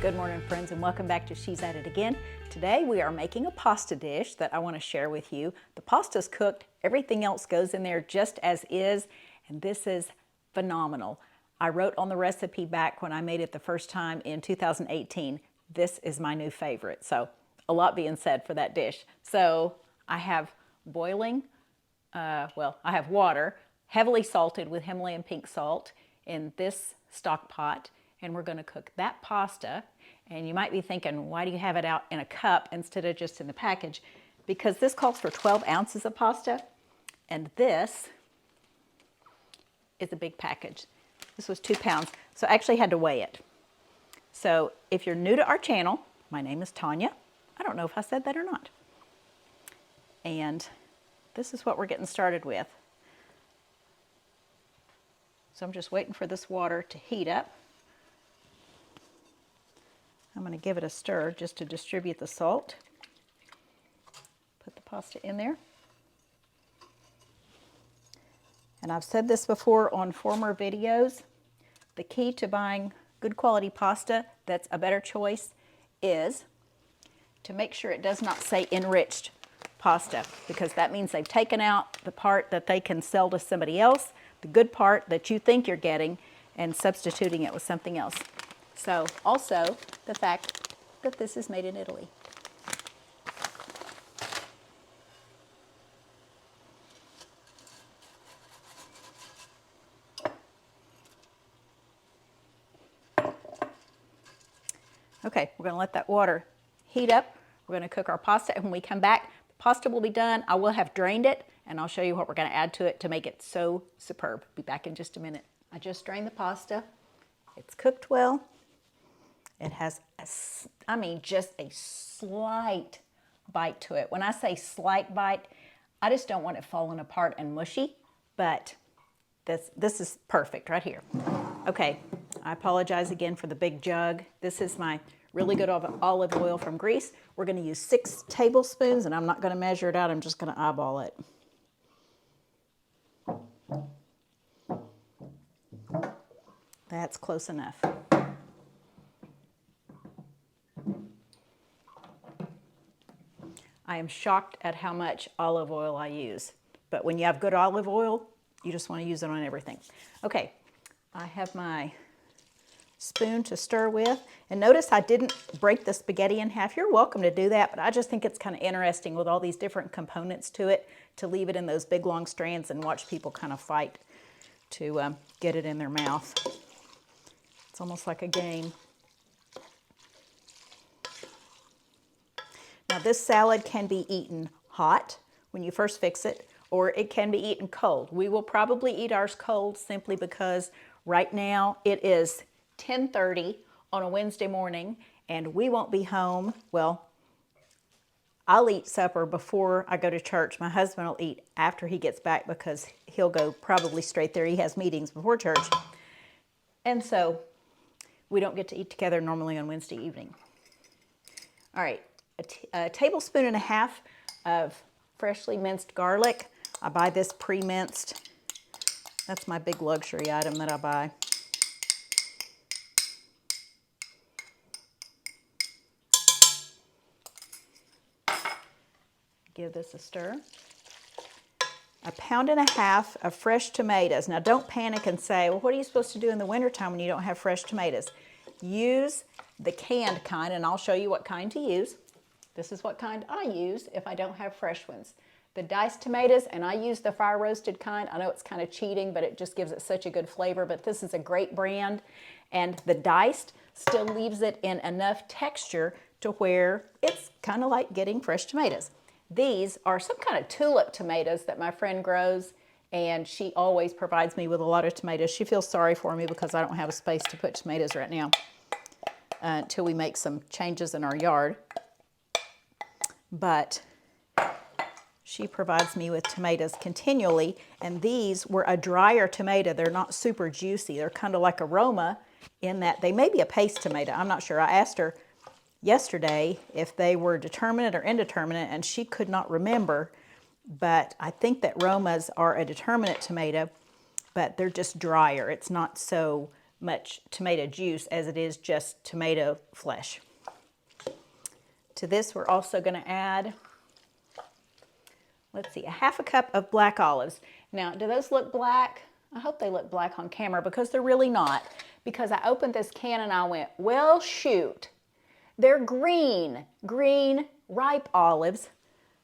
Good morning, friends, and welcome back to She's At It Again. Today we are making a pasta dish that I want to share with you. The pasta's cooked, everything else goes in there just as is, and this is phenomenal. I wrote on the recipe back when I made it the first time in 2018. This is my new favorite, so a lot being said for that dish. So I have boiling, I have water, heavily salted with Himalayan pink salt in this stock pot, and we're going to cook that pasta. And you might be thinking, why do you have it out in a cup instead of just in the package? Because this calls for 12 ounces of pasta, and this is a big package. This was 2 pounds, so I actually had to weigh it. So if you're new to our channel, my name is Tanya. I don't know if I said that or not. And this is what we're getting started with. So I'm just waiting for this water to heat up. I'm going to give it a stir just to distribute the salt. Put the pasta in there. And I've said this before on former videos, the key to buying good quality pasta that's a better choice is to make sure it does not say enriched pasta, because that means they've taken out the part that they can sell to somebody else, the good part that you think you're getting, and substituting it with something else. So also the fact that this is made in Italy. Okay, we're going to let that water heat up. We're going to cook our pasta, and when we come back, the pasta will be done. I will have drained it, and I'll show you what we're going to add to it to make it so superb. Be back in just a minute. I just drained the pasta. It's cooked well. It has, just a slight bite to it. When I say slight bite, I just don't want it falling apart and mushy, but this is perfect right here. Okay, I apologize again for the big jug. This is my really good olive oil from Greece. We're going to use 6 tablespoons, and I'm not going to measure it out. I'm just going to eyeball it. That's close enough. I am shocked at how much olive oil I use. But when you have good olive oil, you just want to use it on everything. Okay, I have my spoon to stir with. And notice I didn't break the spaghetti in half. You're welcome to do that, but I just think it's kind of interesting with all these different components to it to leave it in those big long strands and watch people kind of fight to get it in their mouth. It's almost like a game. Now this salad can be eaten hot when you first fix it, or it can be eaten cold. We will probably eat ours cold simply because right now it is 10:30 on a Wednesday morning and we won't be home. Well, I'll eat supper before I go to church. My husband will eat after he gets back because he'll go probably straight there. He has meetings before church. And so we don't get to eat together normally on Wednesday evening. All right. A tablespoon and a half of freshly minced garlic. I buy this pre-minced. That's my big luxury item that I buy. Give this a stir. 1.5 pounds of fresh tomatoes. Now don't panic and say, well, what are you supposed to do in the wintertime when you don't have fresh tomatoes? Use the canned kind, and I'll show you what kind to use. This is what kind I use if I don't have fresh ones. The diced tomatoes, and I use the fire roasted kind. I know it's kind of cheating, but it just gives it such a good flavor, but this is a great brand. And the diced still leaves it in enough texture to where it's kind of like getting fresh tomatoes. These are some kind of tulip tomatoes that my friend grows, and she always provides me with a lot of tomatoes. She feels sorry for me because I don't have a space to put tomatoes right now until we make some changes in our yard. But she provides me with tomatoes continually, and these were a drier tomato. They're not super juicy. They're kind of like aroma in that they may be a paste tomato. I'm not sure. I asked her yesterday if they were determinate or indeterminate, and she could not remember, but I think that Romas are a determinate tomato, but they're just drier. It's not so much tomato juice as it is just tomato flesh. To this, we're also going to add, let's see, a half a cup of black olives. Now, do those look black? I hope they look black on camera because they're really not. Because I opened this can and I went, well, shoot. They're green, ripe olives,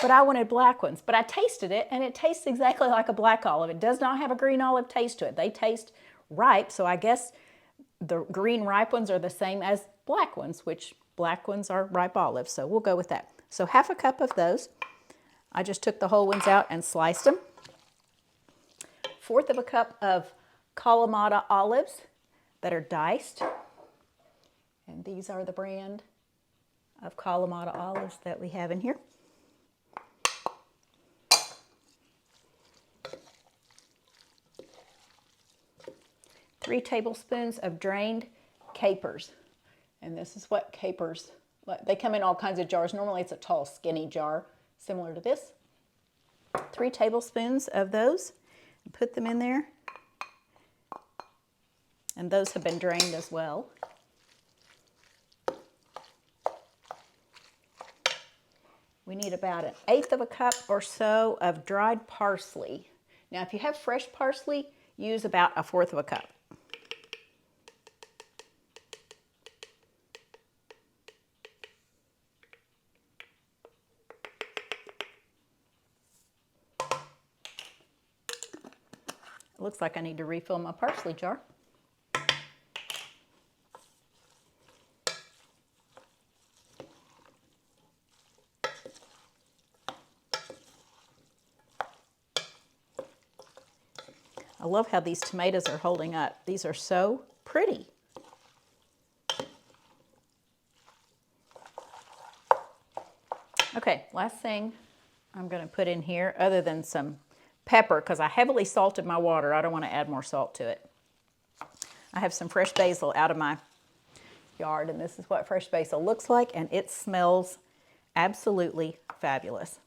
but I wanted black ones. But I tasted it and it tastes exactly like a black olive. It does not have a green olive taste to it. They taste ripe, so I guess the green ripe ones are the same as black ones, which black ones are ripe olives, so we'll go with that. So half a cup of those. I just took the whole ones out and sliced them. 1/4 of a cup of Kalamata olives that are diced. And these are the brand of Kalamata olives that we have in here. 3 tablespoons of drained capers. And this is what capers, they come in all kinds of jars. Normally it's a tall, skinny jar, similar to this. 3 tablespoons of those. And put them in there. And those have been drained as well. We need about 1/8 of a cup or so of dried parsley. Now, if you have fresh parsley, use about 1/4 of a cup. It looks like I need to refill my parsley jar. I love how these tomatoes are holding up. These are so pretty. Okay, last thing I'm going to put in here, other than some pepper, because I heavily salted my water. I don't want to add more salt to it. I have some fresh basil out of my yard, and this is what fresh basil looks like, and it smells absolutely fabulous.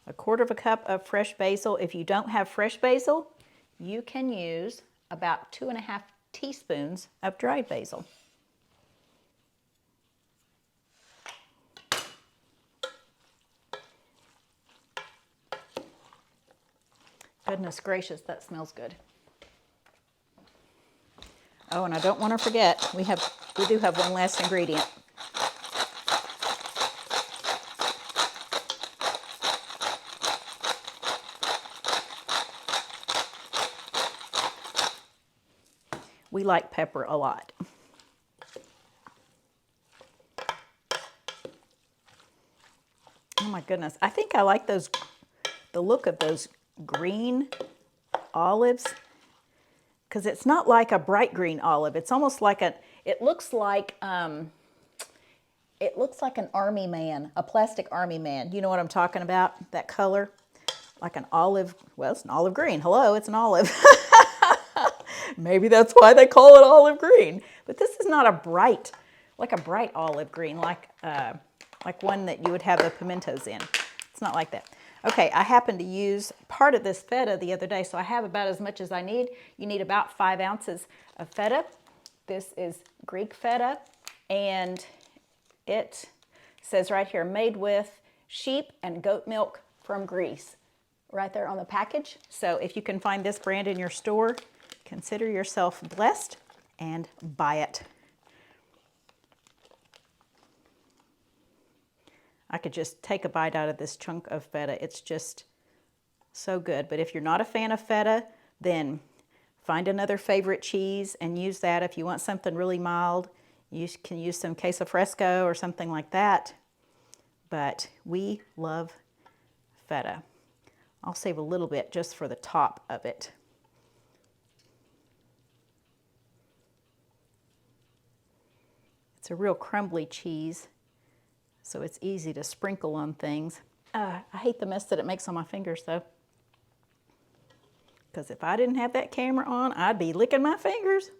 A 1/4 of a cup of fresh basil. If you don't have fresh basil, you can use about 2½ teaspoons of dried basil. Goodness gracious, that smells good. Oh, and I don't want to forget, we do have one last ingredient. We like pepper a lot. Oh my goodness. I think I like the look of those green olives, because it's not like a bright green olive. It's almost like it looks like an army man, a plastic army man. You know what I'm talking about? That color? Like an olive, well, it's an olive green. Hello, it's an olive. Maybe that's why they call it olive green. But this is not a bright olive green, like one that you would have the pimentos in. It's not like that. Okay, I happened to use part of this feta the other day, so I have about as much as I need. You need about 5 ounces of feta. This is Greek feta, and it says right here, made with sheep and goat milk from Greece, right there on the package. So if you can find this brand in your store, consider yourself blessed and buy it. I could just take a bite out of this chunk of feta. It's just so good. But if you're not a fan of feta, then find another favorite cheese and use that. If you want something really mild, you can use some queso fresco or something like that. But we love feta. I'll save a little bit just for the top of it. It's a real crumbly cheese, so it's easy to sprinkle on things. I hate the mess that it makes on my fingers, though. because if I didn't have that camera on, I'd be licking my fingers.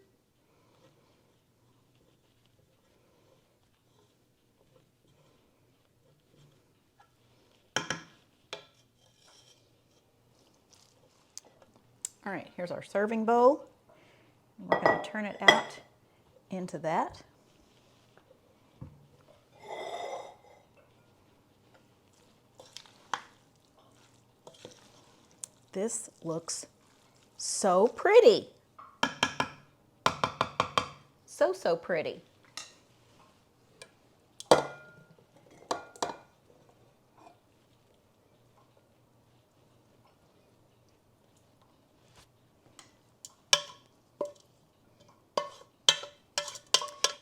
All right, here's our serving bowl. We're going to turn it out into that. This looks so pretty. So pretty.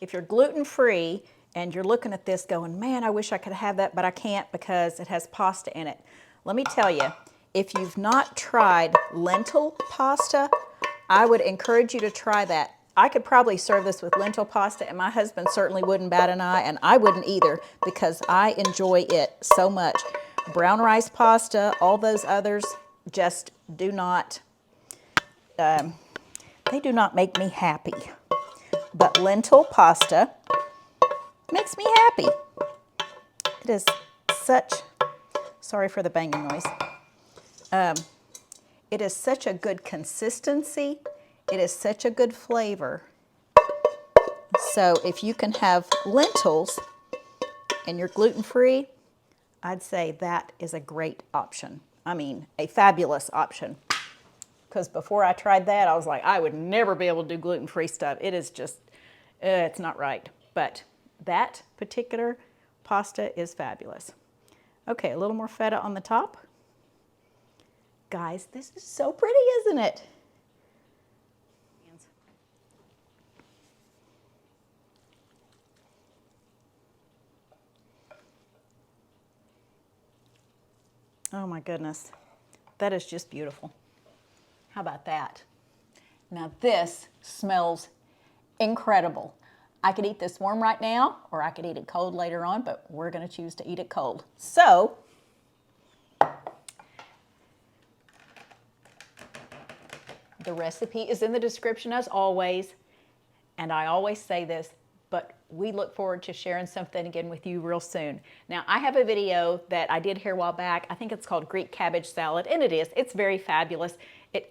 If you're gluten-free and you're looking at this going, man, I wish I could have that, but I can't because it has pasta in it. Let me tell you, if you've not tried lentil pasta, I would encourage you to try that. I could probably serve this with lentil pasta, and my husband certainly wouldn't bat an eye, and I wouldn't either because I enjoy it so much. Brown rice pasta, all those others just do not, they do not make me happy. But lentil pasta makes me happy. It is such, sorry for the banging noise. It is such a good consistency. It is such a good flavor. So if you can have lentils and you're gluten-free, I'd say that is a great option. I mean, a fabulous option. Because before I tried that, I was like, I would never be able to do gluten-free stuff. It is just, it's not right. But that particular pasta is fabulous. Okay, a little more feta on the top. Guys, this is so pretty, isn't it? Oh my goodness, that is just beautiful. How about that? Now this smells incredible. I could eat this warm right now, or I could eat it cold later on, but we're gonna choose to eat it cold. So, the recipe is in the description as always, and I always say this, but we look forward to sharing something again with you real soon. Now, I have a video that I did here a while back. I think it's called Greek cabbage salad, and it is. It's very fabulous.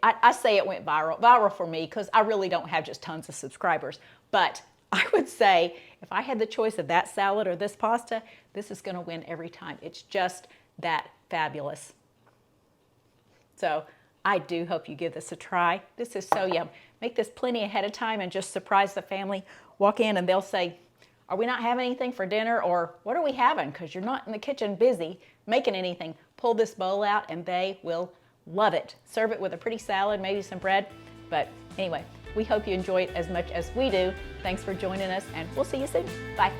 I say it went viral for me because I really don't have just tons of subscribers. But I would say if I had the choice of that salad or this pasta, this is going to win every time. It's just that fabulous. So I do hope you give this a try. This is so yum. Make this plenty ahead of time and just surprise the family. Walk in and they'll say, are we not having anything for dinner, or what are we having? Because you're not in the kitchen busy making anything. Pull this bowl out and they will love it. Serve it with a pretty salad, maybe some bread. But anyway, we hope you enjoy it as much as we do. Thanks for joining us, and we'll see you soon. Bye.